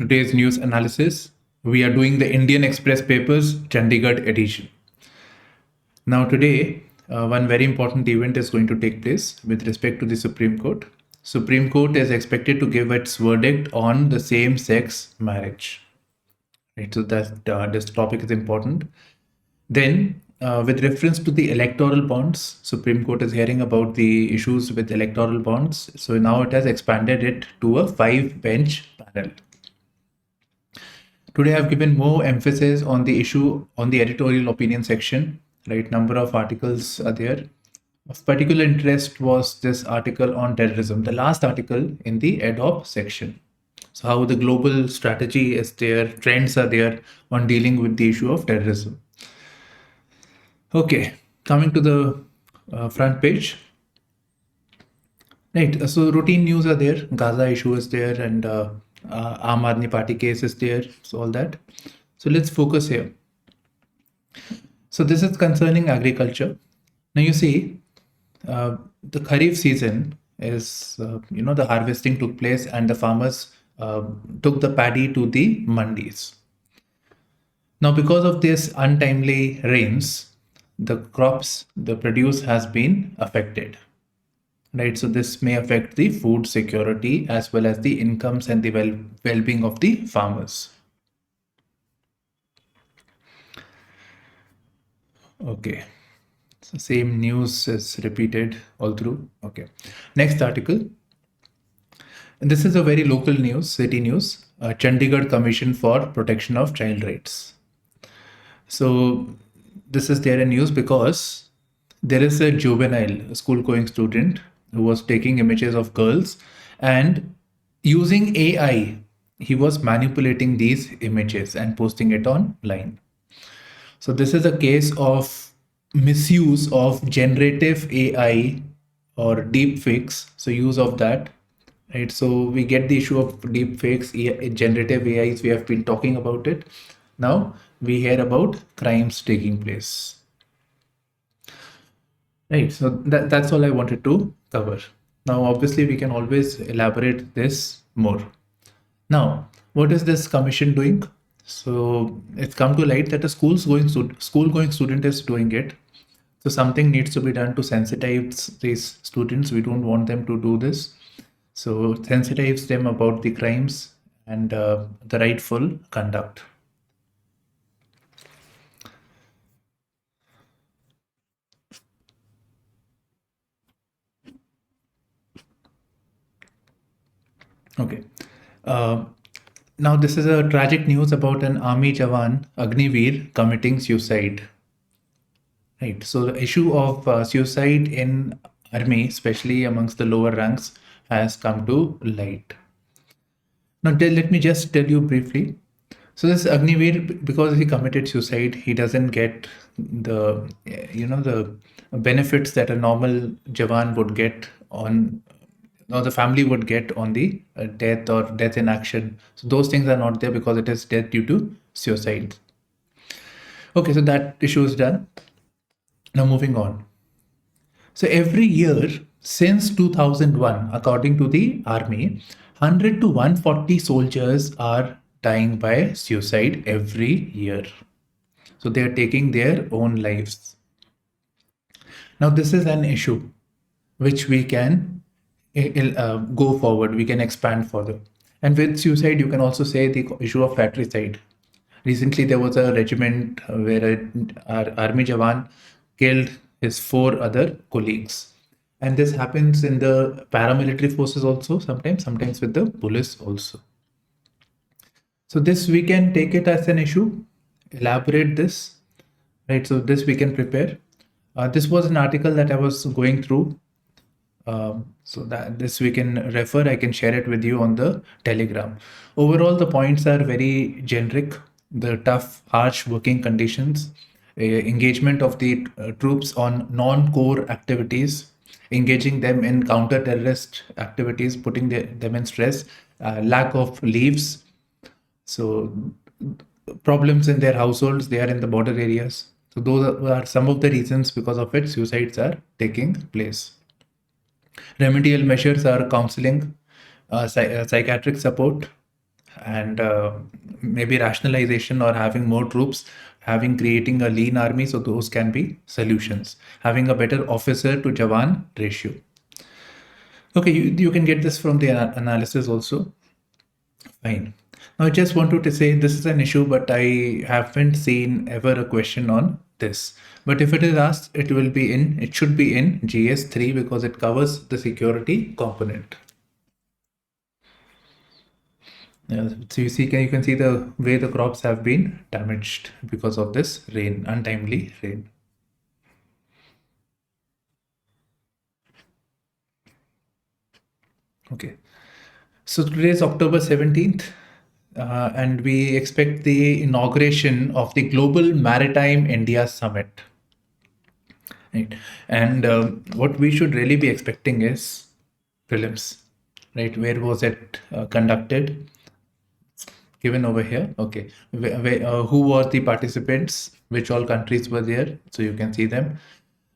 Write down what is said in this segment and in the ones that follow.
today's news analysis. We are doing the Indian Express papers, Chandigarh edition. Now, today, one very important event is going to take place with respect to the Supreme Court. Supreme Court is expected to give its verdict on the same-sex marriage. Right, so that this topic is important. Then, with reference to the electoral bonds, Supreme Court is hearing about the issues with electoral bonds. So now it has expanded it to a 5-bench panel. Today, I've given more emphasis on the issue on the editorial opinion section. Right, number of articles are there. Of particular interest was this article on terrorism, the last article in the EdOp section. So how the global strategy is there, trends are there on dealing with the issue of terrorism. Okay, coming to the front page. Right, so routine news are there, Gaza issue is there, and Aam Aadmi Party case is there, so all that. So let's focus here. So this is concerning agriculture. Now you see, the Kharif season is, the harvesting took place and the farmers took the paddy to the mandis. Now, because of this untimely rains, the crops, the produce has been affected. Right, so this may affect the food security as well as the incomes and the well-being of the farmers. Okay, so same news is repeated all through. Okay, next article. And this is a very local news, city news. Chandigarh Commission for Protection of Child Rights. So this is there in news because there is a juvenile school-going student who was taking images of girls, and using AI, he was manipulating these images and posting it online. So this is a case of misuse of generative AI or deep fakes. So use of that, right? So we get the issue of deep fakes, generative AIs. We have been talking about it. Now we hear about crimes taking place. Right, so that's all I wanted to cover. Now, obviously, we can always elaborate this more. Now, what is this commission doing? So it's come to light that a school-going student is doing it. So something needs to be done to sensitize these students. We don't want them to do this. So sensitize them about the crimes and the rightful conduct. Okay. Now this is a tragic news about an army Jawan, Agniveer, committing suicide. Right. So the issue of suicide in army, especially amongst the lower ranks, has come to light. Now let me just tell you briefly. So this Agniveer, because he committed suicide, he doesn't get the the benefits that a normal Jawan would get on, or the family would get on the death or death in action. So those things are not there because it is death due to suicide. Okay, so that issue is done. Now moving on. So every year since 2001, according to the army, 100 to 140 soldiers are dying by suicide every year. So they are taking their own lives. Now this is an issue which we can go forward, we can expand further. And with suicide, you can also say the issue of fratricide. Recently, there was a regiment where our army Jawan killed his 4 other colleagues. And this happens in the paramilitary forces also, sometimes with the police also. So this we can take it as an issue, elaborate this, right? So this we can prepare. This was an article that I was going through. So that this we can refer, I can share it with you on the Telegram. Overall, the points are very generic. The tough, harsh working conditions, engagement of the troops on non-core activities, engaging them in counter-terrorist activities, putting them in stress, lack of leaves. So problems in their households, they are in the border areas. So those are some of the reasons because of which suicides are taking place. Remedial measures are counseling, psychiatric support, and maybe rationalization or having more troops, creating a lean army. So those can be solutions. Having a better officer to Jawan ratio. Okay, you can get this from the analysis also. Fine. Now, I just wanted to say this is an issue, but I haven't seen ever a question on this. But if it is asked, it should be in GS3 because it covers the security component. Yeah, so you can see the way the crops have been damaged because of this rain, untimely rain. Okay. So today is October 17th, and we expect the inauguration of the Global Maritime India Summit. Right. And what we should really be expecting is prelims, right? Where was it conducted? Given over here. Okay. Who were the participants? Which all countries were there? So you can see them,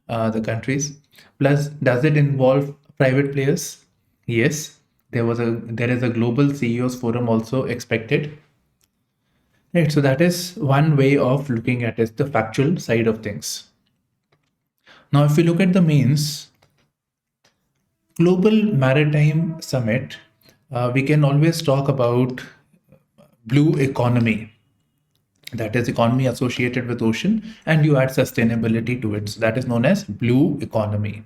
the countries. Plus, does it involve private players? Yes. There is a global CEOs forum also expected. Right. So that is one way of looking at it, the factual side of things. Now, if we look at the means, Global Maritime Summit, we can always talk about blue economy. That is economy associated with ocean, and you add sustainability to it. So that is known as blue economy.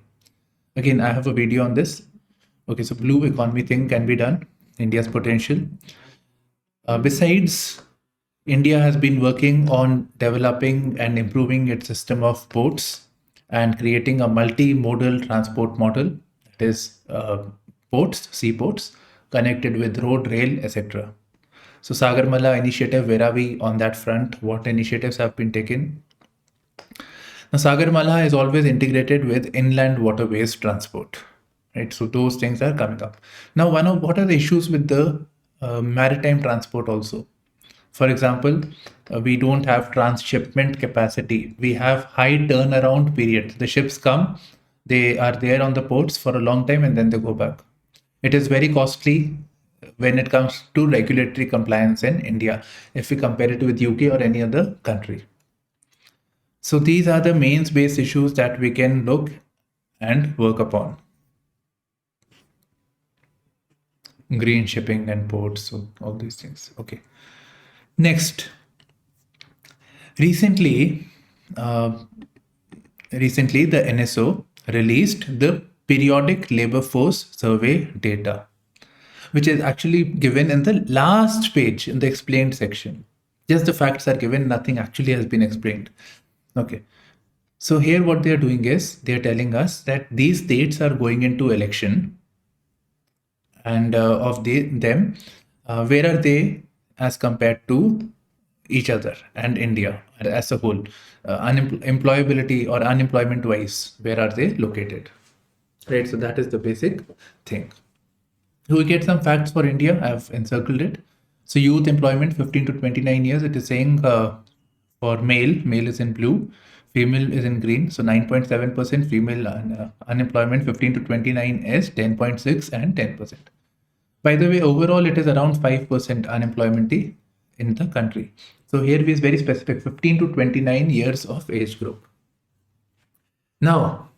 Again, I have a video on this. Okay, so blue economy thing can be done. India's potential. Besides, India has been working on developing and improving its system of ports and creating a multimodal transport model. That is ports, seaports, connected with road, rail, etc. So Sagarmala initiative, where are we on that front? What initiatives have been taken? Now Sagarmala is always integrated with inland waterways transport, right? So those things are coming up. Now, what are the issues with the maritime transport also? For example, we don't have transshipment capacity. We have high turnaround period. The ships come, they are there on the ports for a long time, and then they go back. It is very costly when it comes to regulatory compliance in India, if we compare it with UK or any other country. So these are the main base issues that we can look and work upon. Green shipping and ports, so all these things. Okay. Next, recently, the NSO released the periodic labor force survey data, which is actually given in the last page in the explained section. Just the facts are given, nothing actually has been explained. Okay. So here what they are doing is they are telling us that these states are going into election, and them, where are they as compared to each other and India as a whole? Employability or unemployment wise, where are they located? Right. So that is the basic thing. We get some facts for India. I've encircled it. So youth employment 15 to 29 years. It is saying for male is in blue, female is in green. So 9.7% female unemployment 15 to 29 is 10.6 and 10%. By the way, overall it is around 5% unemployment in the country. So here we is very specific, 15 to 29 years of age group. Now,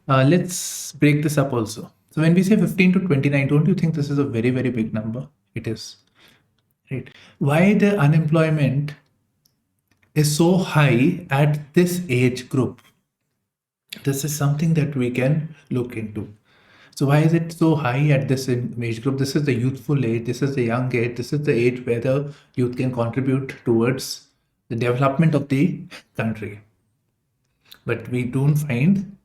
let's break this up also. So when we say 15 to 29, don't you think this is a very, very big number? It is. Right. Why the unemployment is so high at this age group? This is something that we can look into. So why is it so high at this age group? This is the youthful age. This is the young age. This is the age where the youth can contribute towards the development of the country. But we don't find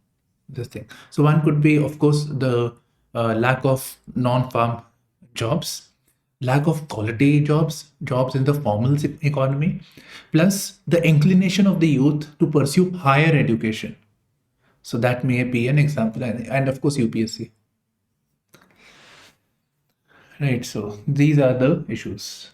this thing. So one could be, of course, the lack of non-farm jobs, lack of quality jobs in the formal economy, plus the inclination of the youth to pursue higher education. So that may be an example, and of course UPSC. Right. So these are the issues.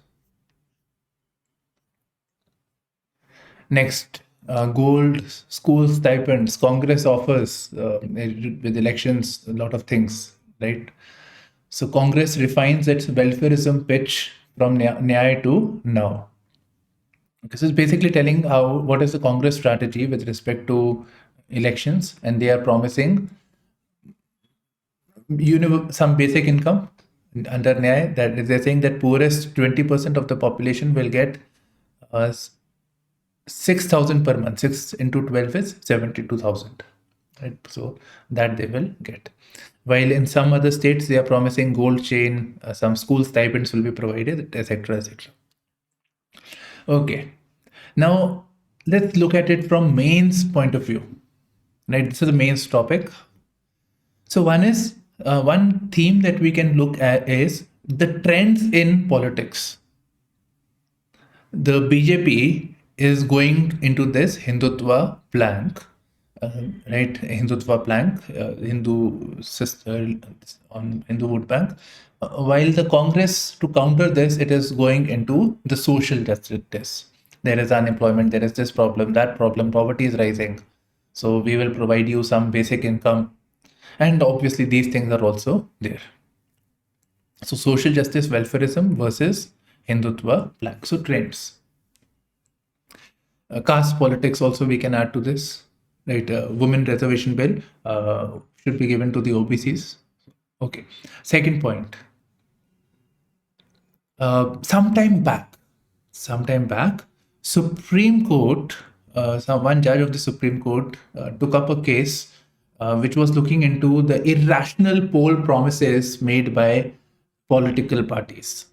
Next, gold school stipends, Congress offers with elections, a lot of things, right? So Congress refines its welfareism pitch from Nyaya to now. This is basically telling what is the Congress strategy with respect to elections, and they are promising some basic income under Nyaya. That they're saying that poorest 20% of the population will get uh, 6,000 per month. 6 into 12 is 72,000. Right? So that they will get. While in some other states, they are promising gold chain, some school stipends will be provided, etc., etc. Okay. Now, let's look at it from mains point of view. Right? This is the mains topic. So one theme that we can look at is the trends in politics. The BJP is going into this Hindutva plank, right? Hindutva plank, on Hindu vote bank. While the Congress, to counter this, it is going into the social justice. There is unemployment, there is this problem, that problem, poverty is rising. So we will provide you some basic income. And obviously, these things are also there. So social justice, welfareism versus Hindutva plank. So trends. Caste politics also we can add to this, right? Women reservation bill should be given to the OBCs. Okay. Second point. Sometime back, Supreme Court, one judge of the Supreme Court took up a case which was looking into the irrational poll promises made by political parties.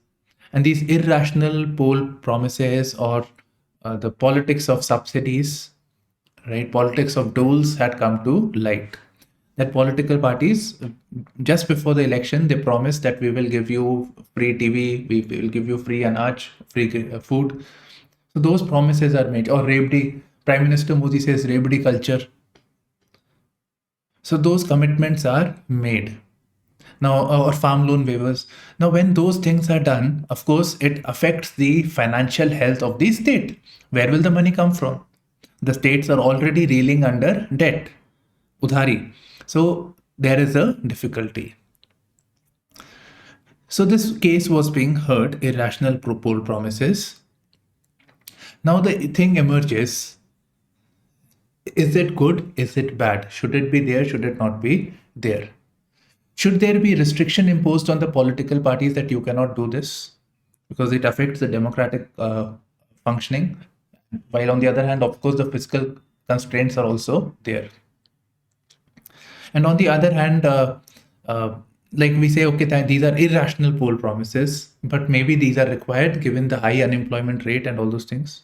And these irrational poll promises, or the politics of subsidies, right? Politics of doles had come to light. That political parties, just before the election, they promised that we will give you free TV, we will give you free anaj, free food. So those promises are made. Or Rebdi, Prime Minister Modi says Rebdi culture. So those commitments are made. Now, or farm loan waivers. Now, when those things are done, of course, it affects the financial health of the state. Where will the money come from? The states are already reeling under debt, udhari. So there is a difficulty. So this case was being heard, irrational poll promises. Now the thing emerges, is it good? Is it bad? Should it be there? Should it not be there? Should there be restriction imposed on the political parties that you cannot do this? Because it affects the democratic functioning. While on the other hand, of course, the fiscal constraints are also there. And on the other hand, like we say, okay, these are irrational poll promises, but maybe these are required given the high unemployment rate and all those things.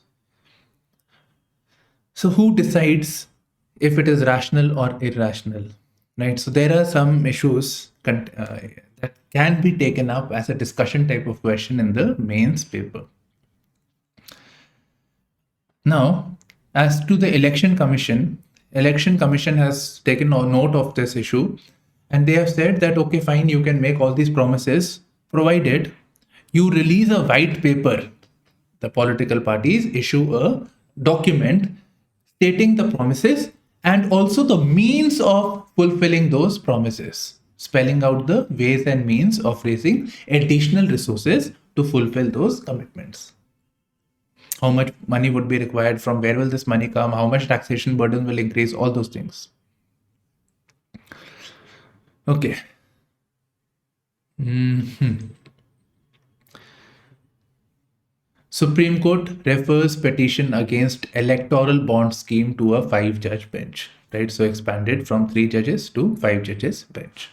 So who decides if it is rational or irrational, right? So there are some issues that can be taken up as a discussion type of question in the mains paper. Now, as to the Election Commission has taken note of this issue, and they have said that, okay, fine, you can make all these promises, provided you release a white paper. The political parties issue a document stating the promises and also the means of fulfilling those promises, spelling out the ways and means of raising additional resources to fulfill those commitments. How much money would be required, from where will this money come, how much taxation burden will increase, all those things. Okay. Supreme Court refers petition against electoral bond scheme to a 5-judge bench, right? So expanded from 3 judges to 5 judges bench.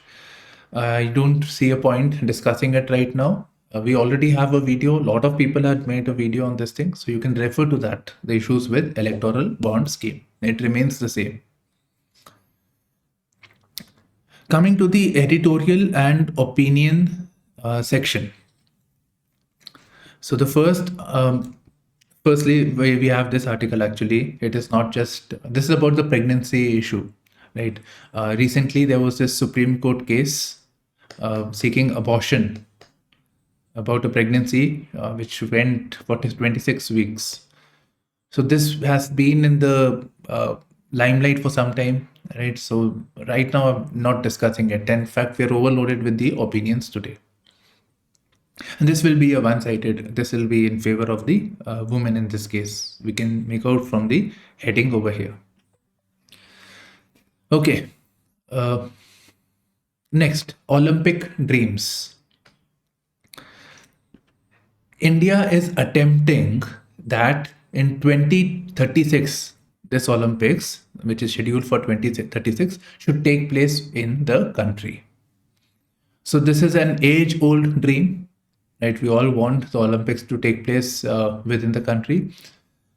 I don't see a point discussing it right now. We already have a video. A lot of people have made a video on this thing. So you can refer to that, the issues with electoral bond scheme. It remains the same. Coming to the editorial and opinion section. So the firstly, we have this article actually. It is not just, this is about the pregnancy issue, right? Recently, there was this Supreme Court case seeking abortion about a pregnancy which went for 26 weeks. So this has been in the limelight for some time, right? So right now I'm not discussing it. In fact, we're overloaded with the opinions today. And this will be a one-sided, this will be in favor of the women in this case. We can make out from the heading over here. Okay. Next, Olympic dreams. India is attempting that in 2036, this Olympics, which is scheduled for 2036, should take place in the country. So this is an age-old dream, right? We all want the Olympics to take place within the country,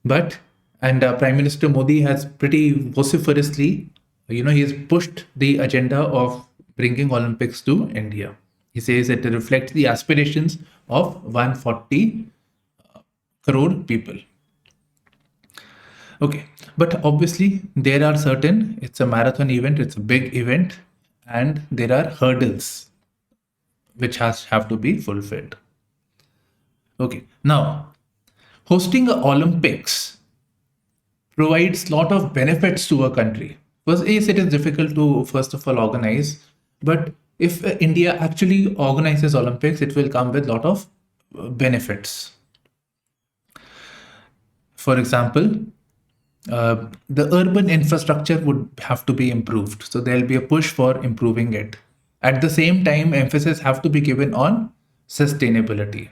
but Prime Minister Modi has pretty vociferously, he has pushed the agenda of bringing Olympics to India. He says it reflects the aspirations of 140 crore people. Okay, but obviously there are certain, it's a marathon event, it's a big event, and there are hurdles which have to be fulfilled. Okay, now hosting the Olympics provides a lot of benefits to a country. First, yes, it is difficult to first of all organize, but if India actually organizes Olympics, it will come with a lot of benefits. For example, the urban infrastructure would have to be improved. So there'll be a push for improving it. At the same time, emphasis have to be given on sustainability.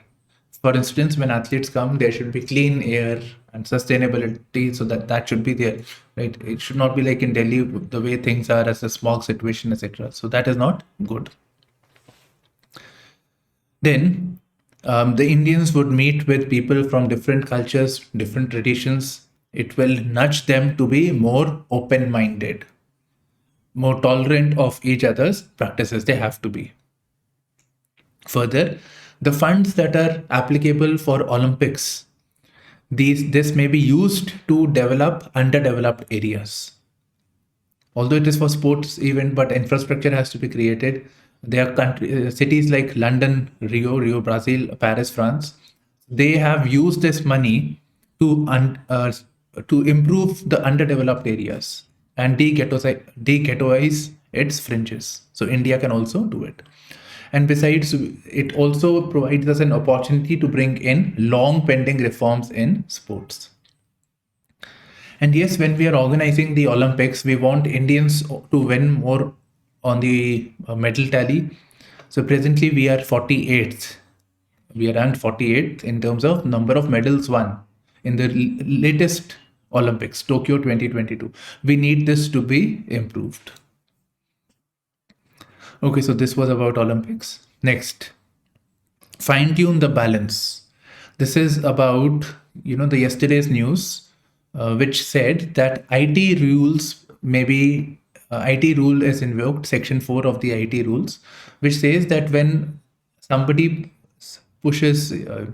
For instance, when athletes come, there should be clean air and sustainability, so that should be there, right? It should not be like in Delhi, the way things are as a smog situation, etc. So that is not good. Then the Indians would meet with people from different cultures, different traditions. It will nudge them to be more open minded, more tolerant of each other's practices. They have to be. Further, the funds that are applicable for Olympics, this may be used to develop underdeveloped areas. Although it is for sports event, but infrastructure has to be created. There are cities like London, Rio, Brazil, Paris, France. They have used this money to improve the underdeveloped areas and de-ghettoize its fringes. So India can also do it. And besides, it also provides us an opportunity to bring in long pending reforms in sports. And yes, when we are organizing the Olympics, we want Indians to win more on the medal tally. So presently we are 48th. We are ranked 48th in terms of number of medals won in the latest Olympics, Tokyo 2022. We need this to be improved. Okay, so this was about Olympics. Next, fine tune the balance. This is about, the yesterday's news, which said that IT rules, maybe IT rule is invoked, section 4 of the IT rules, which says that when somebody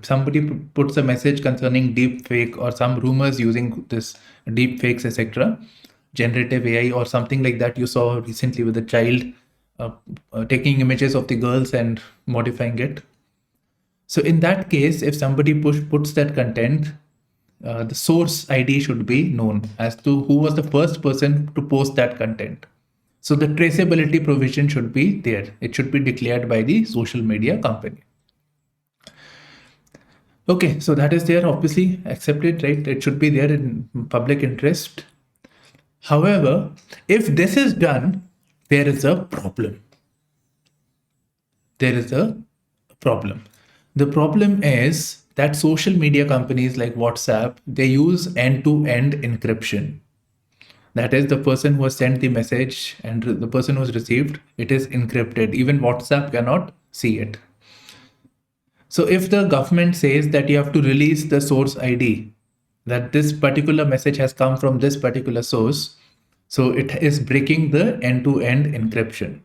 somebody puts a message concerning deep fake or some rumors using this deep fakes, etc., generative AI or something like that you saw recently with a child taking images of the girls and modifying it. So in that case, if somebody puts that content, the source ID should be known as to who was the first person to post that content. So the traceability provision should be there. It should be declared by the social media company. Okay, so that is there, obviously accepted, right? It should be there in public interest. However, if this is done, there is a problem. There is a problem. The problem is that social media companies like WhatsApp, they use end-to-end encryption. That is, the person who has sent the message and the person who has received, it is encrypted. Even WhatsApp cannot see it. So if the government says that you have to release the source ID, that this particular message has come from this particular source, so it is breaking the end-to-end encryption.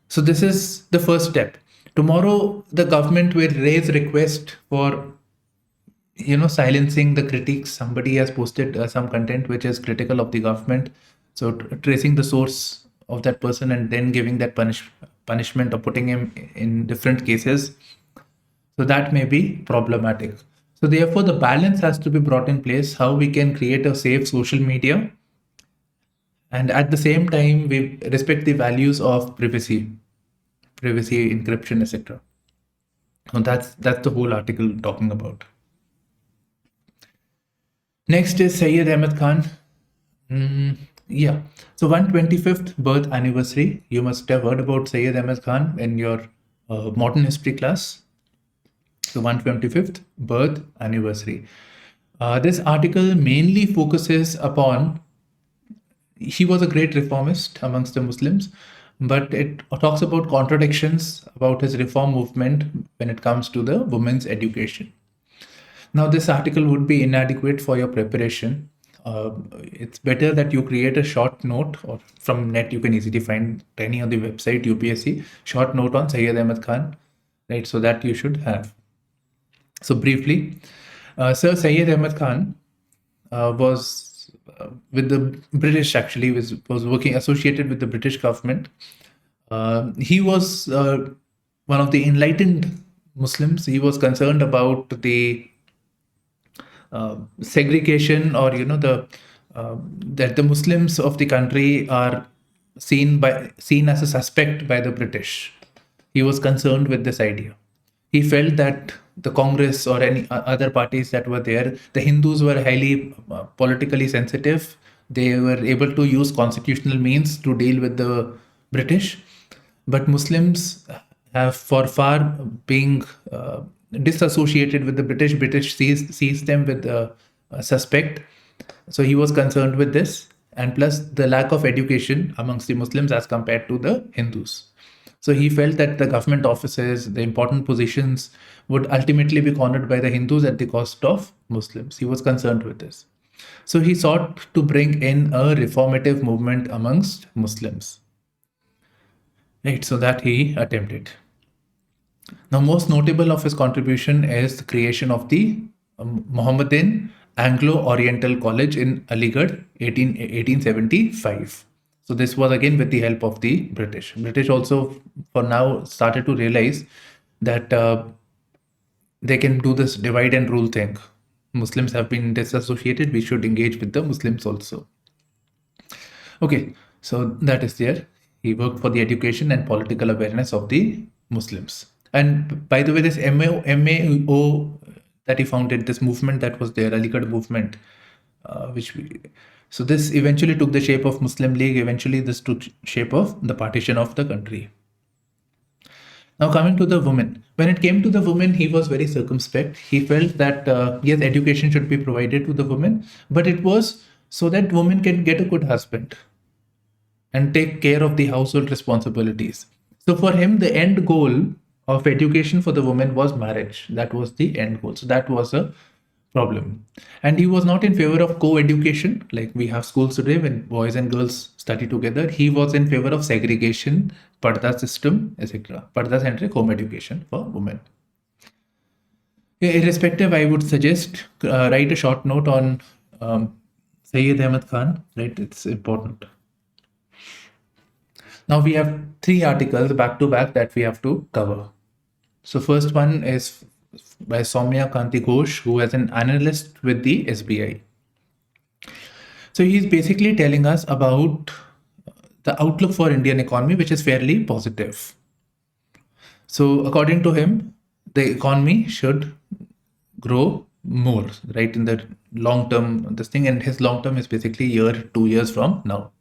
So this is the first step. Tomorrow, the government will raise request for, silencing the critiques. Somebody has posted some content which is critical of the government. So tracing the source of that person and then giving that punishment or putting him in different cases. So that may be problematic. So therefore, the balance has to be brought in place, how we can create a safe social media. And at the same time, we respect the values of privacy, encryption, etc. So that's the whole article talking about. Next is Sayyid Ahmed Khan. Yeah. So 125th birth anniversary. You must have heard about Sayyid Ahmed Khan in your modern history class. So 125th birth anniversary. This article mainly focuses upon, he was a great reformist amongst the Muslims, but it talks about contradictions about his reform movement when it comes to the women's education. Now, this article would be inadequate for your preparation. It's better that you create a short note, or from net you can easily find any on the website UPSC short note on Sayyid Ahmed Khan, right? So that you should have. So briefly, Sir Sayyid Ahmed Khan was with the British, actually was working associated with the British government. He was one of the enlightened Muslims. He was concerned about the segregation, or the that the Muslims of the country are seen as a suspect by the British. He was concerned with this idea. He felt that the Congress or any other parties that were there, the Hindus were highly politically sensitive. They were able to use constitutional means to deal with the British, but Muslims have for far being disassociated with the British. British sees them with a suspect. So he was concerned with this, and plus the lack of education amongst the Muslims as compared to the Hindus. So he felt that the government offices, the important positions, would ultimately be cornered by the Hindus at the cost of Muslims. He was concerned with this. So he sought to bring in a reformative movement amongst Muslims. Right, so that he attempted. Now, most notable of his contribution is the creation of the Mohammedan Anglo-Oriental College in Aligarh, 1875. So this was again with the help of the British. British also, for now, started to realize that they can do this divide and rule thing. Muslims have been disassociated. We should engage with the Muslims also. Okay, so that is there. He worked for the education and political awareness of the Muslims. And by the way, this MAO that he founded, this movement that was there, Aligarh movement, so this eventually took the shape of Muslim League. Eventually, this took shape of the partition of the country. Now, coming to the women. When it came to the women, he was very circumspect. He felt that, yes, education should be provided to the women, but it was so that women can get a good husband and take care of the household responsibilities. So for him, the end goal of education for the women was marriage. That was the end goal. So that was a problem. And he was not in favor of co-education, like we have schools today when boys and girls study together. He was in favor of segregation, parda system, etc. Parda centric home education for women. Irrespective, I would suggest write a short note on Sayyid Ahmed Khan. Right, it's important. Now we have 3 articles back to back that we have to cover. So first one is by Soumya Kanti Ghosh, who is an analyst with the SBI. So he's basically telling us about the outlook for Indian economy, which is fairly positive. So according to him, the economy should grow more, right, in the long term, this thing, and his long term is basically year, 2 years from now.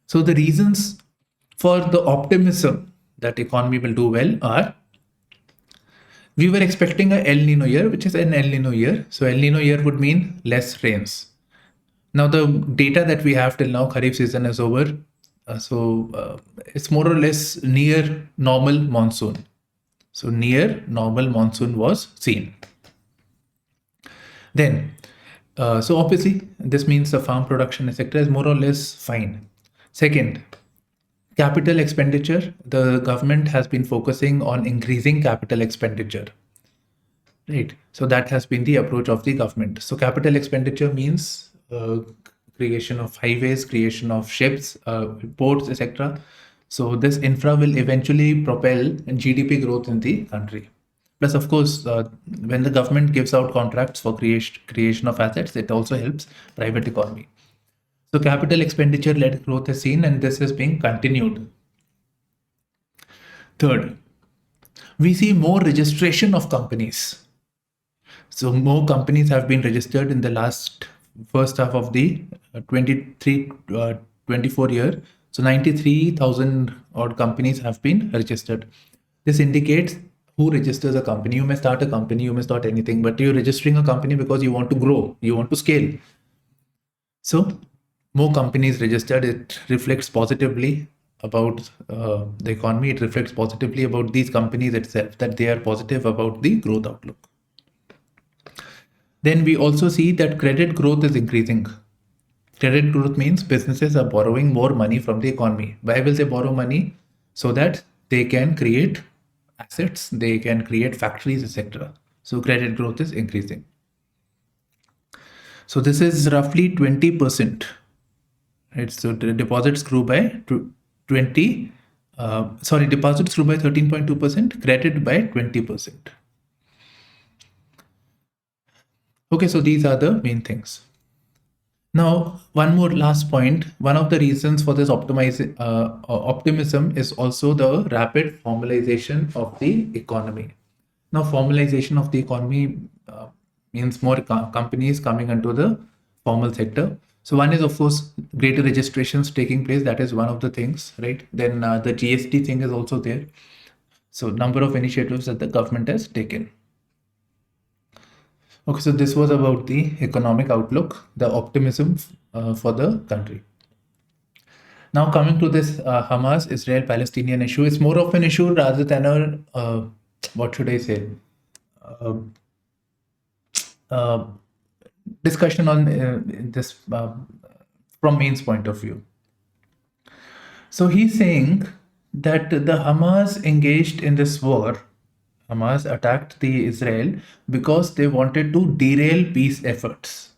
So the reasons for the optimism that economy will do well are, we were expecting a El Nino year, which is an El Nino year. So El Nino year would mean less rains. Now the data that we have till now, Kharif season is over. It's more or less near normal monsoon. So near normal monsoon was seen. Then, so obviously this means the farm production, etc., is more or less fine. Second, capital expenditure. The government has been focusing on increasing capital expenditure. Right. So that has been the approach of the government. So capital expenditure means creation of highways, creation of ships, ports, etc. So this infra will eventually propel GDP growth in the country. Plus, of course, when the government gives out contracts for creation of assets, it also helps private economy. So capital expenditure led growth is seen, and this is being continued. Third, we see more registration of companies. So more companies have been registered in the last first half of the 24 year. So 93,000 odd companies have been registered. This indicates who registers a company. You may start a company, you may start anything, but you're registering a company because you want to grow, you want to scale. So more companies registered, it reflects positively about the economy. It reflects positively about these companies itself, that they are positive about the growth outlook. Then we also see that credit growth is increasing. Credit growth means businesses are borrowing more money from the economy. Why will they borrow money? So that they can create assets, they can create factories, etc. So credit growth is increasing. So this is roughly 20%. Right? So the deposits grew by 13.2%, credit by 20%. Okay, so these are the main things. Now, one more last point. One of the reasons for this optimism is also the rapid formalization of the economy. Now, formalization of the economy means more companies coming into the formal sector. So one is, of course, greater registrations taking place. That is one of the things, right? Then the GST thing is also there. So number of initiatives that the government has taken. Okay, so this was about the economic outlook, the optimism for the country. Now coming to this Hamas Israel-Palestinian issue, it's more of an issue rather than a what should I say? Uh, uh, Discussion on this from Main's point of view. So he's saying that the Hamas engaged in this war. Hamas attacked the Israel because they wanted to derail peace efforts.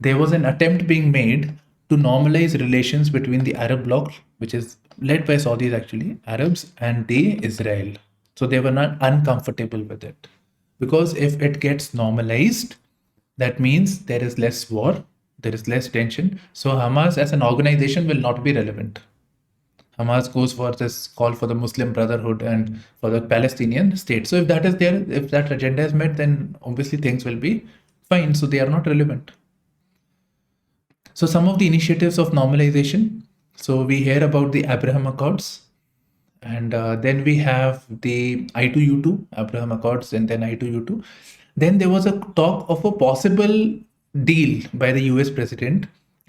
There was an attempt being made to normalize relations between the Arab bloc, which is led by Saudis actually, Arabs, and the Israel. So they were not uncomfortable with it. Because if it gets normalized, that means there is less war, there is less tension. So Hamas as an organization will not be relevant. Hamas goes for this call for the Muslim Brotherhood and for the Palestinian state. So if that is there, if that agenda is met, then obviously things will be fine. So they are not relevant. So some of the initiatives of normalization. So we hear about the Abraham Accords, and then we have the I2U2, Abraham Accords, and then I2U2. Then there was a talk of a possible deal by the US president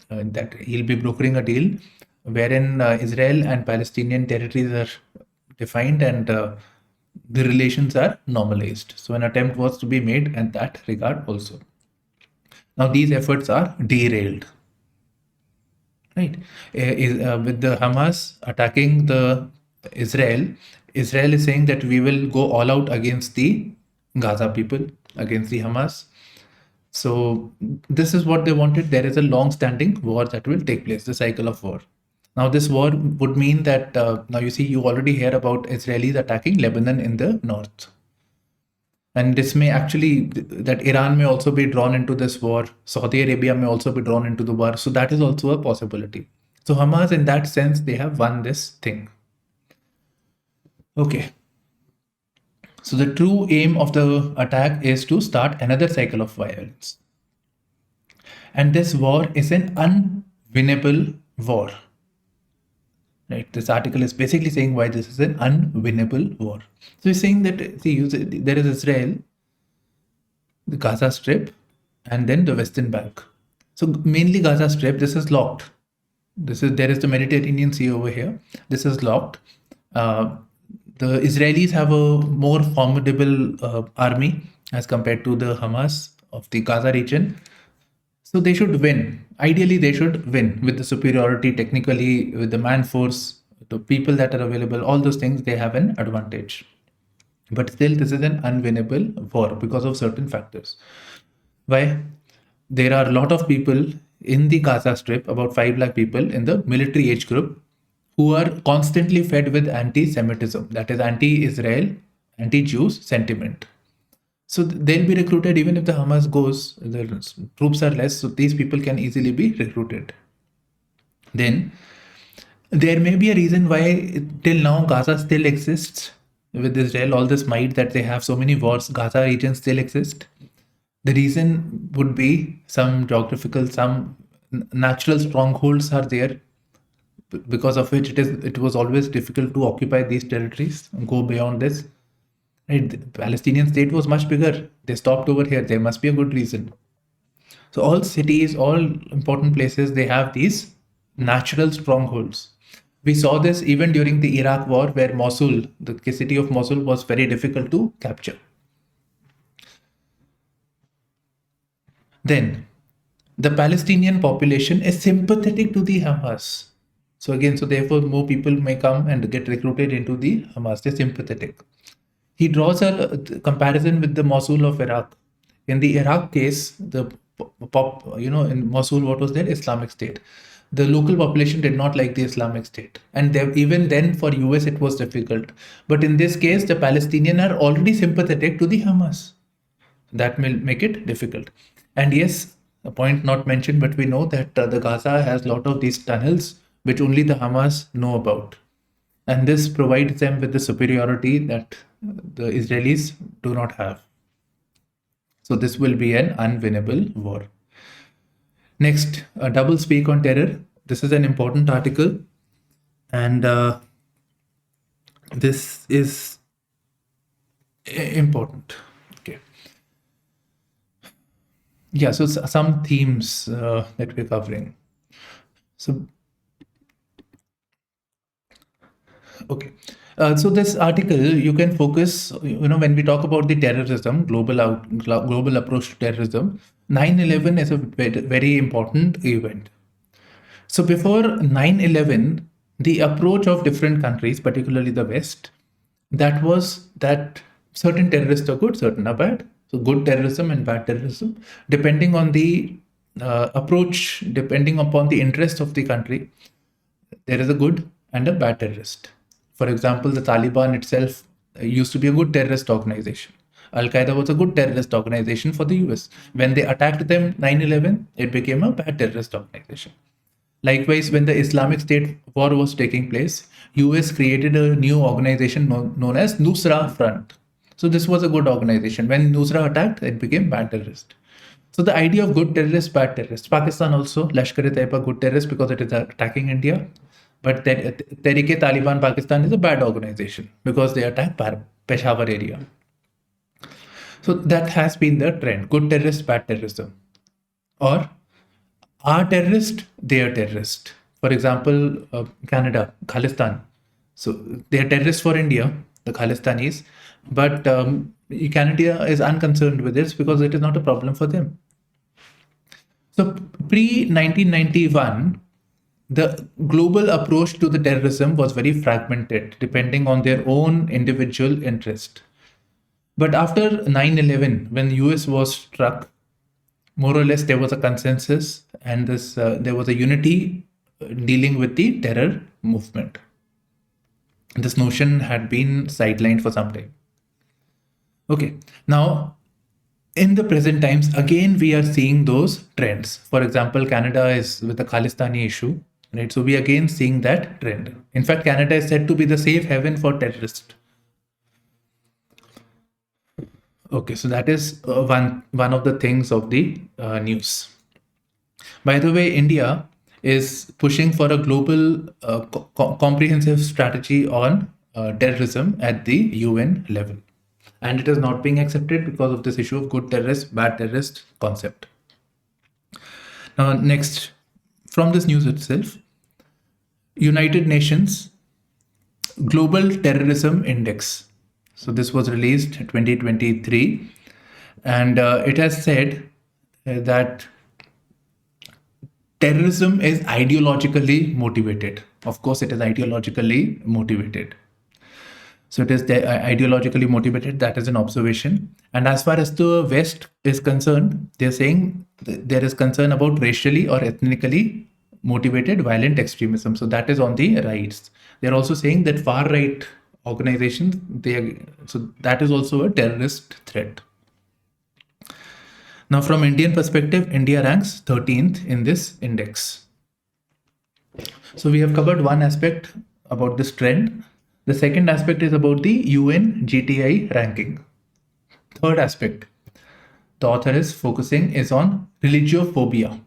that he'll be brokering a deal wherein Israel and Palestinian territories are defined and the relations are normalized. So an attempt was to be made in that regard also. Now these efforts are derailed. Right. With the Hamas attacking the Israel, Israel is saying that we will go all out against the Gaza people, against the Hamas. So this is what they wanted. There is a long-standing war that will take place, the cycle of war. Now this war would mean that now you see, you already hear about Israelis attacking Lebanon in the north. And this may actually, that Iran may also be drawn into this war. Saudi Arabia may also be drawn into the war. So that is also a possibility. So Hamas, in that sense, they have won this thing. Okay. So the true aim of the attack is to start another cycle of violence. And this war is an unwinnable war. Right? This article is basically saying why this is an unwinnable war. So he's saying that, see, there is Israel, the Gaza Strip, and then the Western Bank. So mainly Gaza Strip, this is locked. There is the Mediterranean Sea over here. This is locked. The Israelis have a more formidable army as compared to the Hamas of the Gaza region. So they should win. Ideally, they should win with the superiority technically, with the man force, the people that are available, all those things, they have an advantage. But still, this is an unwinnable war because of certain factors. Why? There are a lot of people in the Gaza Strip, about 5 lakh people in the military age group, who are constantly fed with anti-Semitism, that is anti-Israel, anti-Jews sentiment. So they'll be recruited even if the Hamas goes, the troops are less, so these people can easily be recruited. Then there may be a reason why till now Gaza still exists. with Israel, all this might that they have so many wars, Gaza region still exist. The reason would be some geographical, some natural strongholds are there, because of which it was always difficult to occupy these territories and go beyond this. Right? The Palestinian state was much bigger. They stopped over here. There must be a good reason. So all cities, all important places, they have these natural strongholds. We saw this even during the Iraq war, where Mosul, the city of Mosul, was very difficult to capture. Then, the Palestinian population is sympathetic to the Hamas. So again, so therefore more people may come and get recruited into the Hamas. They're sympathetic. He draws a comparison with the Mosul of Iraq. In the Iraq case, the in Mosul, what was there? Islamic State. The local population did not like the Islamic State, and even then for US it was difficult. But in this case, the Palestinians are already sympathetic to the Hamas. That will make it difficult. And yes, a point not mentioned, but we know that the Gaza has a lot of these tunnels which only the Hamas know about. And this provides them with the superiority that the Israelis do not have. So this will be an unwinnable war. Next, a double speak on terror. This is an important article. And this is important. Okay. Yeah, so some themes that we're covering. So, okay. So this article, you can focus, when we talk about the terrorism, global approach to terrorism, 9/11 is a very important event. So before 9/11, the approach of different countries, particularly the West, that was that certain terrorists are good, certain are bad. So good terrorism and bad terrorism, depending on the approach, depending upon the interest of the country, there is a good and a bad terrorist. For example, the Taliban itself used to be a good terrorist organization. Al-Qaeda was a good terrorist organization for the US. When they attacked them 9/11, it became a bad terrorist organization. Likewise, when the Islamic State war was taking place, US created a new organization known as Nusra Front. So this was a good organization. When Nusra attacked, it became bad terrorist. So the idea of good terrorist, bad terrorist. Pakistan also, Lashkar-e-Taiba, good terrorist because it is attacking India. But Tehreek-e-Taliban Pakistan is a bad organization because they attack Peshawar area. So that has been the trend. Good terrorist, bad terrorism. Or our terrorist, their terrorist. For example, Canada, Khalistan. So they are terrorists for India, the Khalistanis. But Canada is unconcerned with this because it is not a problem for them. So pre-1991, the global approach to the terrorism was very fragmented, depending on their own individual interest. But after 9/11, when the US was struck, more or less there was a consensus and there was a unity dealing with the terror movement. This notion had been sidelined for some time. Okay, now in the present times, again, we are seeing those trends. For example, Canada is with the Khalistani issue, right? So we are again seeing that trend. In fact, Canada is said to be the safe haven for terrorists. Okay, so that is one of the things of the news. By the way, India is pushing for a global comprehensive strategy on terrorism at the UN level. And it is not being accepted because of this issue of good terrorist, bad terrorist concept. Now, next, from this news itself, United Nations Global Terrorism Index. So this was released in 2023, and it has said that terrorism is ideologically motivated. Of course, it is ideologically motivated. So it is ideologically motivated. That is an observation. And as far as the West is concerned, they're saying there is concern about racially or ethnically motivated violent extremism. So that is on the rights. They're also saying that far right organizations, so that is also a terrorist threat. Now, from Indian perspective, India ranks 13th in this index. So we have covered one aspect about this trend. The second aspect is about the UN GTI ranking. Third aspect the author is focusing is on religiophobia.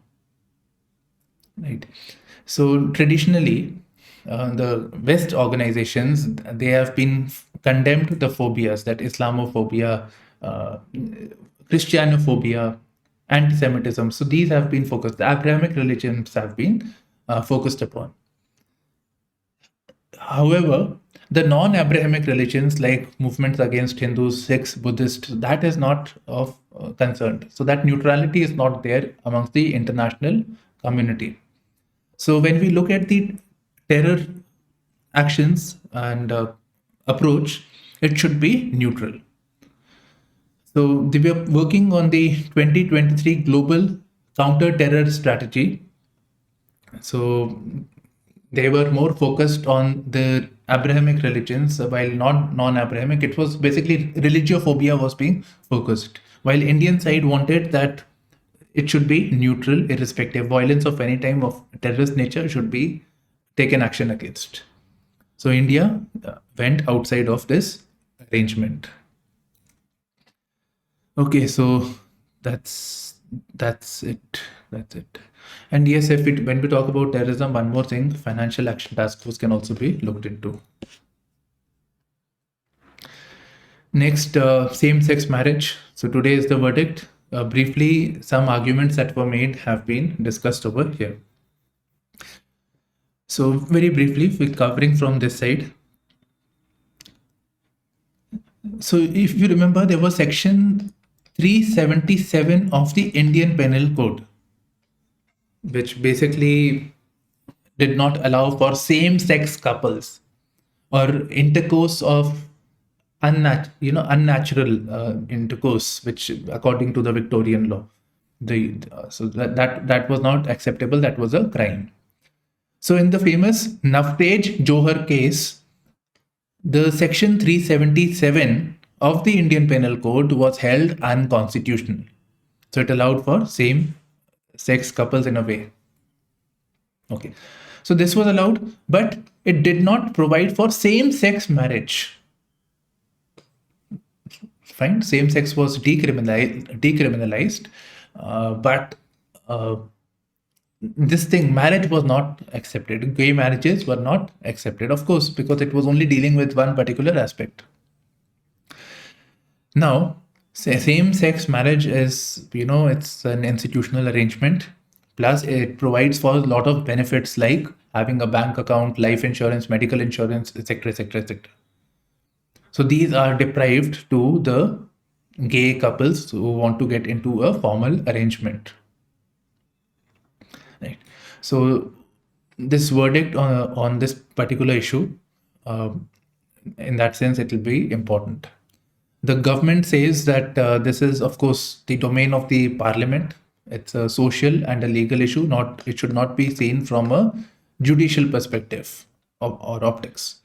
Right. So traditionally, the West organizations they have been condemned the phobias that Islamophobia, uh, Christianophobia, anti-Semitism. So these have been focused. The Abrahamic religions have been focused upon. However, the non-Abrahamic religions like movements against Hindus, Sikhs, Buddhists, that is not of concern. So that neutrality is not there amongst the international community. So when we look at the terror actions and approach, it should be neutral. So they were working on the 2023 global counter-terror strategy. So they were more focused on the Abrahamic religions, while not non-Abrahamic. It was basically religiophobia was being focused, while Indian side wanted that it should be neutral, irrespective. Violence of any type of terrorist nature should be taken action against. So India went outside of this arrangement. Okay, so that's that's it. That's it. And yes, when we talk about terrorism, one more thing, financial action task force can also be looked into. Next, same-sex marriage. So today is the verdict. Briefly, some arguments that were made have been discussed over here. So very briefly, we're covering from this side. So if you remember, there was section 377 of the Indian Penal Code, which basically did not allow for same-sex couples or intercourse of unnatural intercourse, which according to the Victorian law, so that was not acceptable. That was a crime. So in the famous Navtej Johar case, the section 377 of the Indian Penal Code was held unconstitutional. So it allowed for same-sex couples in a way. Okay. So this was allowed, but it did not provide for same-sex marriage. Fine, same-sex was decriminalized, but this thing, marriage was not accepted. Gay marriages were not accepted, of course, because it was only dealing with one particular aspect. Now, same-sex marriage is, it's an institutional arrangement. Plus, it provides for a lot of benefits like having a bank account, life insurance, medical insurance, etc., etc., etc. So these are deprived to the gay couples who want to get into a formal arrangement. Right. So this verdict on this particular issue, in that sense, it will be important. The government says that this is, of course, the domain of the parliament. It's a social and a legal issue. It should not be seen from a judicial perspective or optics.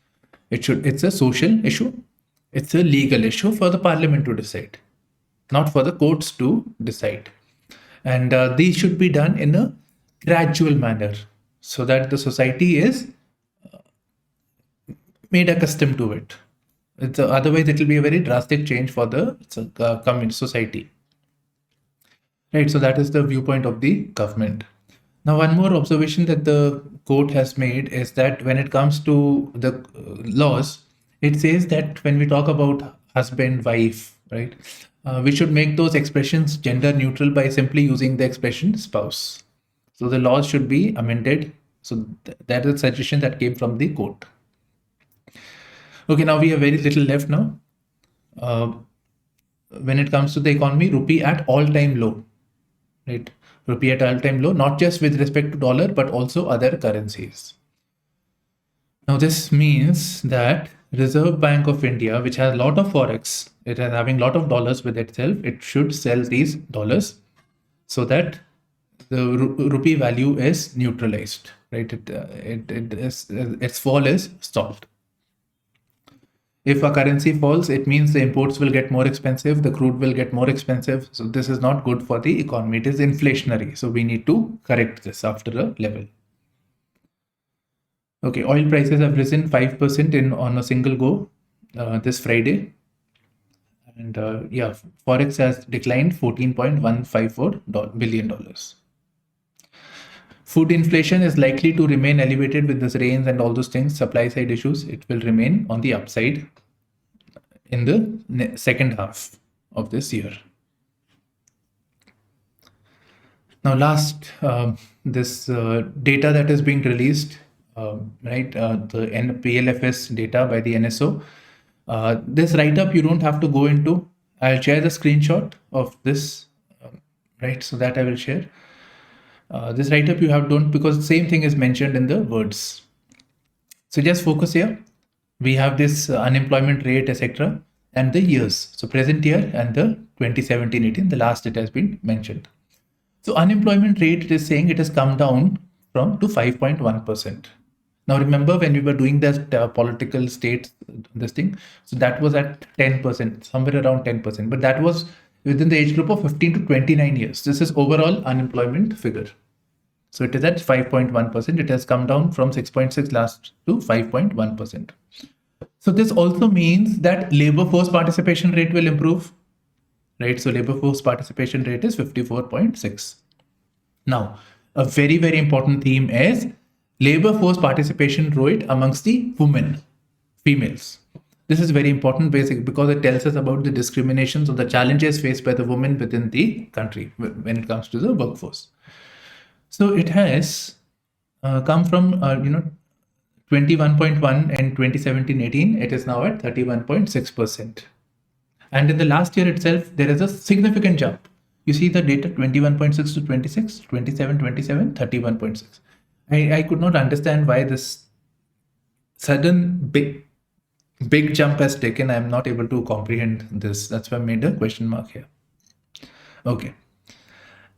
It's a social issue. It's a legal issue for the parliament to decide, not for the courts to decide. And these should be done in a gradual manner so that the society is made accustomed to it. Otherwise, it will be a very drastic change for the community society. Right, so that is the viewpoint of the government. Now, one more observation that the court has made is that when it comes to the laws, it says that when we talk about husband, wife, right, we should make those expressions gender neutral by simply using the expression spouse. So the laws should be amended. So that is a suggestion that came from the court. Okay, now we have very little left now. When it comes to the economy, rupee at all-time low, right? Rupee at all-time low, not just with respect to dollar, but also other currencies. Now this means that Reserve Bank of India, which has a lot of forex, it is having a lot of dollars with itself, it should sell these dollars so that the rupee value is neutralized, right? Its fall is stalled. If a currency falls, it means the imports will get more expensive, the crude will get more expensive. So this is not good for the economy. It is inflationary. So we need to correct this after a level. Okay, oil prices have risen 5% on a single go this Friday. And Forex has declined $14.154 billion. Food inflation is likely to remain elevated with this rains and all those things, supply side issues. It will remain on the upside in the second half of this year. Now, this data that is being released, the PLFS data by the NSO. This write-up you don't have to go into. I'll share the screenshot of this, so that I will share. This write-up you don't, because the same thing is mentioned in the words. So just focus here. We have this unemployment rate, etc., and the years. So present year and the 2017-18, the last it has been mentioned. So unemployment rate, it is saying it has come down to 5.1%. Now remember when we were doing that political states, this thing, so that was at 10%, somewhere around 10%, but that was within the age group of 15 to 29 years. This is overall unemployment figure. So it is at 5.1%. It has come down from 6.6 last to 5.1%. So this also means that labor force participation rate will improve, right? So labor force participation rate is 54.6. Now, a very, very important theme is labor force participation rate amongst the females. This is very important because it tells us about the discriminations or the challenges faced by the women within the country when it comes to the workforce. So it has come from 21.1 in 2017-18. It is now at 31.6%. And in the last year itself, there is a significant jump. You see the data 21.6 to 26, 27, 27, 31.6. I could not understand why this sudden big jump has taken. I'm not able to comprehend this. That's why I made a question mark here. Okay.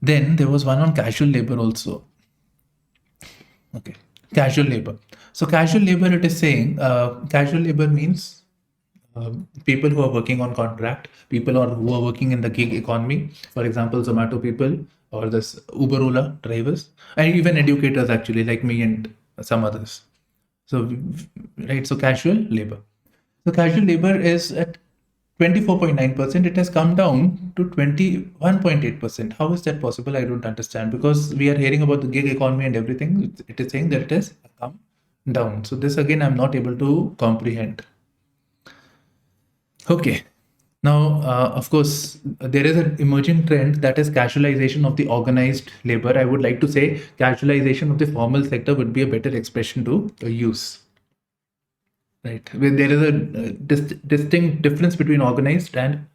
Then there was one on casual labor also. Okay. Casual labor. So casual labor, it is saying casual labor means people who are working on contract, people who are working in the gig economy, for example, Zomato people or this Uber Ola drivers, and even educators actually like me and some others. So, so casual labor. So casual labor is at 24.9%. It has come down to 21.8%. How is that possible? I don't understand, because we are hearing about the gig economy and everything. It is saying that it has come down. So this again, I'm not able to comprehend. Okay. Now, of course, there is an emerging trend that is casualization of the organized labor. I would like to say casualization of the formal sector would be a better expression to use. Right. There is a distinct difference between organized and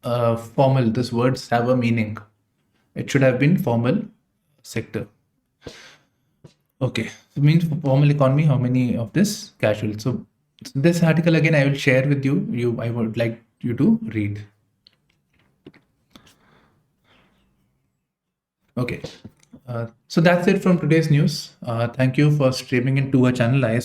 formal. These words have a meaning. It should have been formal sector. Okay. So it means formal economy, how many of this casual? So this article again I will share with you. I would like you to read. Okay. So that's it from today's news. Thank you for streaming into our channel, IASPrimers.